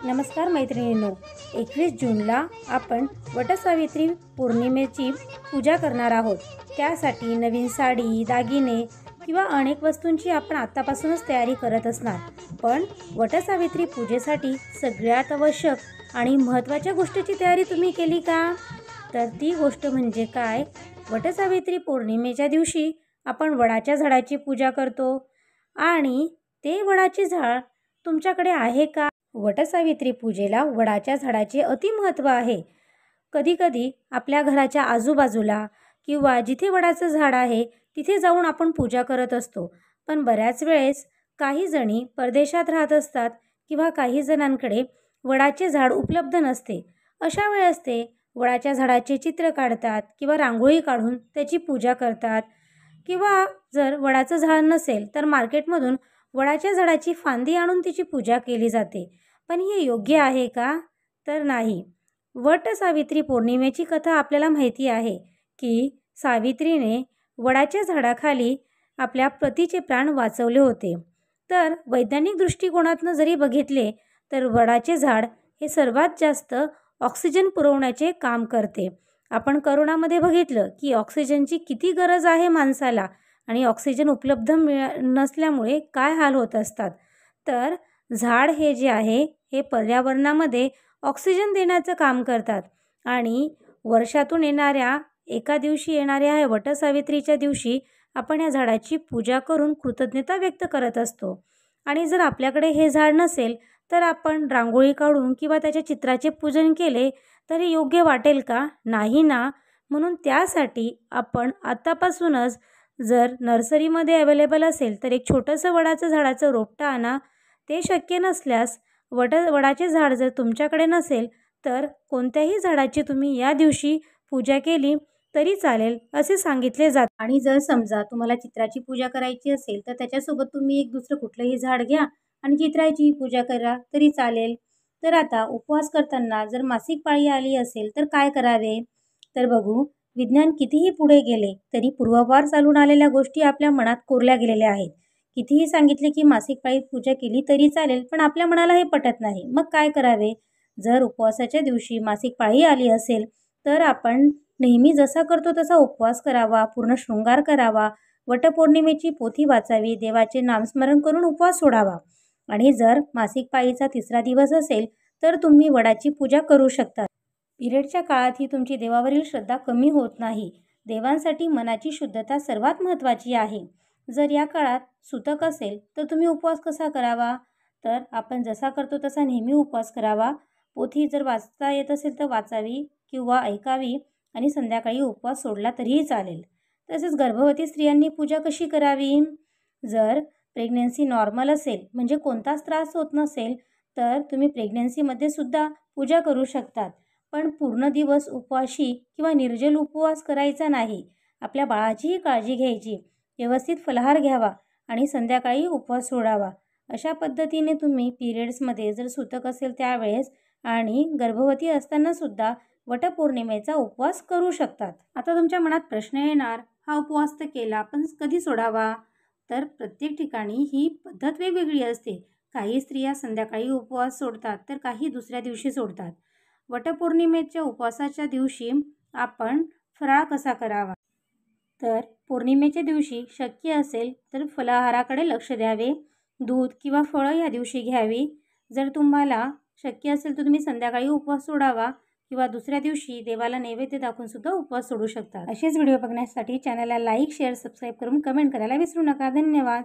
नमस्कार मैत्रिणींनो, 21 जूनला आपण वटसावित्री पौर्णिमेची पूजा करणार आहोत। त्यासाठी नवीन साडी, दागिने किंवा अनेक वस्तूंची आपण आत्तापासूनच तयारी करत असणार। पण वटसावित्री पूजेसाठी सगळ्यात आवश्यक आणि महत्त्वाच्या गोष्टीची तयारी तुम्ही केली का? तर ती गोष्ट म्हणजे काय? वटसावित्री पौर्णिमेच्या दिवशी आपण वडाच्या झाडाची पूजा करतो आणि ते वडाचे झाड तुमच्याकडे आहे का? वटसावित्री पूजेला वडाच्या झाडाचे अतिमहत्त्व आहे। कधीकधी आपल्या घराच्या आजूबाजूला किंवा जिथे वडाचं झाड आहे तिथे जाऊन आपण पूजा करत असतो। पण बऱ्याच वेळेस काही जणी परदेशात राहत असतात किंवा काही जणांकडे वडाचे झाड उपलब्ध नसते। अशा वेळेस ते वडाच्या झाडाचे चित्र काढतात किंवा रांगोळी काढून त्याची पूजा करतात, किंवा जर वडाचं झाड नसेल तर मार्केटमधून वडाच्या झाडाची फांदी आणून तिची पूजा केली जाते। पण हे योग्य आहे का? तर नाही। वटसावित्री पौर्णिमेची कथा आपल्याला माहिती आहे की सावित्रीने वडाच्या झाडाखाली आपल्या पतीचे प्राण वाचवले होते। तर वैज्ञानिक दृष्टिकोनातून जरी बघितले तर वडाचे झाड हे सर्वात जास्त ऑक्सिजन पुरवण्याचे काम करते। आपण कोरोनामध्ये बघितलं की ऑक्सिजनची किती गरज आहे माणसाला, आणि ऑक्सिजन उपलब्ध नसल्यामुळे काय हाल होत असतात। तर झाड हे जे आहे हे पर्यावरणामध्ये ऑक्सिजन देण्याचं काम करतात, आणि वर्षातून येणाऱ्या एका दिवशी येणाऱ्या ह्या वटसावित्रीच्या दिवशी आपण या झाडाची पूजा करून कृतज्ञता व्यक्त करत असतो। आणि जर आपल्याकडे हे झाड नसेल तर आपण रांगोळी काढून किंवा त्याच्या चित्राचे पूजन केले तर हे योग्य वाटेल का? नाही ना। म्हणून त्यासाठी आपण आत्तापासूनच जर नर्सरीमध्ये अवेलेबल असेल तर एक छोटंसं वडाचं झाडाचं रोपटं आणा। ते शक्य नसल्यास वडाचे झाड जर तुमच्याकडे नसेल तर कोणत्याही झाडाची तुम्ही या दिवशी पूजा केली तरी चालेल असे सांगितले जाते। आणि जर समजा तुम्हाला चित्राची पूजा करायची असेल तर त्याच्यासोबत तुम्ही एक दुसरं कुठलंही झाड घ्या आणि चित्राची पूजा करा तरी चालेल। तर आता उपवास करताना जर मासिक पाळी आली असेल तर काय करावे? तर बघू, विज्ञान कितीही पुढे गेले तरी पूर्वापार चालून आलेल्या गोष्टी आपल्या मनात कोरल्या गेलेल्या आहेत। कितीही सांगितले की मासिक पाळीत पूजा केली तरी चालेल, पण आपल्या मनाला हे पटत नाही। मग काय करावे? जर उपवासाच्या दिवशी मासिक पाळी आली असेल तर आपण नेहमी जसा करतो तसा उपवास करावा, पूर्ण शृंगार करावा, वटपौर्णिमेची पोथी वाचावी, देवाचे नामस्मरण करून उपवास सोडावा। आणि जर मासिक पाळीचा 3रा दिवस असेल तर तुम्ही वडाची पूजा करू शकता। पिरियडच्या काळात ही तुमची देवावरील श्रद्धा कमी होत नाही। देवांसाठी मनाची शुद्धता सर्वात महत्त्वाची आहे। जर या काळात सुतक असेल तर तुम्ही उपवास कसा करावा? तर आपण जसा करतो तसा नेहमी उपवास करावा। पोथी जर वाचता येत असेल तर वाचावी किंवा ऐकावी, आणि संध्याकाळी उपवास सोडला तरीही चालेल। तसेच गर्भवती स्त्रियांनी पूजा कशी करावी? जर प्रेग्नन्सी नॉर्मल असेल म्हणजे कोणताच त्रास होत नसेल तर तुम्ही प्रेग्नन्सीमध्ये सुद्धा पूजा करू शकतात। पण पूर्ण दिवस उपवाशी किंवा निर्जल उपवास करायचा नाही। आपल्या बाळाचीही काळजी घ्यायची, व्यवस्थित फलाहार घ्यावा आणि संध्याकाळी उपवास सोडावा। अशा पद्धतीने तुम्ही पिरियड्समध्ये जर सुतक असेल त्यावेळेस आणि गर्भवती असताना सुद्धा वटपौर्णिमेचा उपवास करू शकतात। आता तुमच्या मनात प्रश्न येणार, हा उपवास तर केला पण कधी सोडावा? तर प्रत्येक ठिकाणी ही पद्धत वेगवेगळी असते। काही स्त्रिया संध्याकाळी उपवास सोडतात तर काही दुसऱ्या दिवशी सोडतात। वटपौर्णिमेच्या उपवासाच्या दिवशी आपण फराळ कसा करावा? तर पौर्णिमेच्या दिवशी शक्य असेल तर फलाहाराकडे लक्ष द्यावे, दूध किंवा फळं या दिवशी घ्यावी। जर तुम्हाला शक्य असेल तर तुम्ही संध्याकाळी उपवास सोडावा किंवा दुसऱ्या दिवशी देवाला नैवेद्य दाखवून सुद्धा उपवास सोडू शकता। असेच व्हिडिओ बघण्यासाठी चॅनलला लाईक, शेअर, सबस्क्राईब करून कमेंट करायला विसरू नका। धन्यवाद।